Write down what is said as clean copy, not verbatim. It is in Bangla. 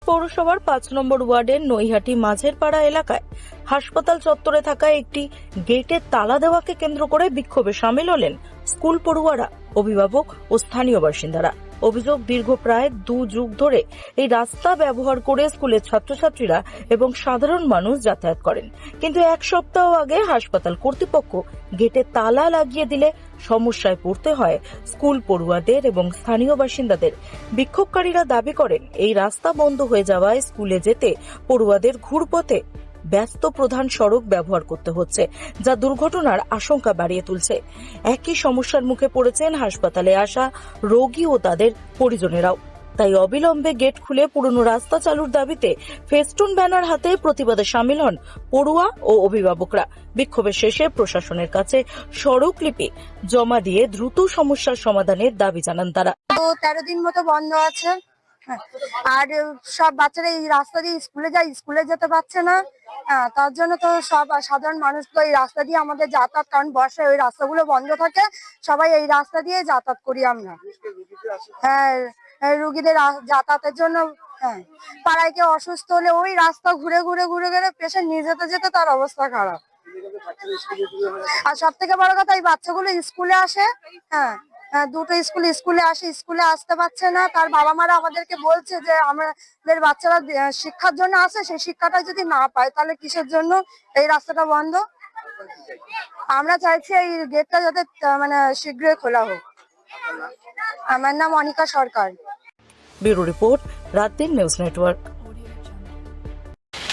পৌরসভার 5 নম্বর ওয়ার্ডের নৈহাটি মাঝের পাড়া এলাকায় হাসপাতাল চত্বরে থাকা একটি গেটের তালা দেওয়াকে কেন্দ্র করে বিক্ষোভে সামিল হলেন স্কুল পড়ুয়ারা, অভিভাবক ও স্থানীয় বাসিন্দারা। অভিযোগ, দীর্ঘ প্রায় 2 যুগ ধরে এই রাস্তা ব্যবহার করে স্কুলের ছাত্রছাত্রীরা এবং সাধারণ মানুষ যাতায়াত করেন, কিন্তু 1 সপ্তাহ আগে হাসপাতাল কর্তৃপক্ষ গেটে তালা লাগিয়ে দিলে সমস্যায় পড়তে হয় স্কুল পড়ুয়াদের এবং স্থানীয় বাসিন্দাদের। বিক্ষোভকারীরা দাবি করেন, এই রাস্তা বন্ধ হয়ে যাওয়ায় স্কুলে যেতে পড়ুয়াদের ঘুরপথে ব্যস্ত প্রধান সড়ক ব্যবহার করতে হচ্ছে, যা দুর্ঘটনার আশঙ্কা বাড়িয়ে তুলছে। একই সমস্যার মুখে পড়েছেন হাসপাতালে আসা রোগী ও তাদের পরিজনেরাও। তাই অবিলম্বে গেট খুলে পুরনো রাস্তা চালুর দাবিতে ফেস্টুন ব্যানার হাতে প্রতিবাদে সামিল হন পড়ুয়া ও অভিভাবকরা। বিক্ষোভের শেষে প্রশাসনের কাছে স্মারকলিপি জমা দিয়ে দ্রুত সমস্যার সমাধানের দাবি জানান তারা। 13 দিন মতো বন্ধ আছে, আর সব বাচ্চারা এই রাস্তা দিয়ে স্কুলে যায়, স্কুলে যেতে পারছে না। তার জন্য তো সব সাধারণ মানুষ তো এই রাস্তা দিয়ে আমাদের যাতায়াত, কারণ বর্ষায় ওই রাস্তাগুলো বন্ধ থাকে, সবাই এই রাস্তা দিয়ে যাতায়াত করি আমরা। হ্যাঁ, রুগীদের যাতায়াতের জন্য, হ্যাঁ, পাড়ায় কেউ অসুস্থ হলে ওই রাস্তা ঘুরে ঘুরে ঘুরে ঘুরে পেশেন্ট নিয়ে যেতে যেতে তার অবস্থা খারাপ। আর সব থেকে বড় কথা, এই বাচ্চাগুলো স্কুলে আসে, হ্যাঁ, দুটো স্কুলে আসে, স্কুলে আসতে পারছে না। তার বাবা মারা আমাদেরকে বলছে যে আমাদের বাচ্চারা শিক্ষার জন্য আসে, সেই শিক্ষাটা যদি না পায় তাহলে কিসের জন্য এই রাস্তাটা বন্ধ। আমরা চাইছি এই গেটটা যাতে মানে শীঘ্রই খোলা হোক। আমার নাম অনিকা সরকার। ব্যুরো রিপোর্ট, রাত দিন নিউজ নেটওয়ার্ক।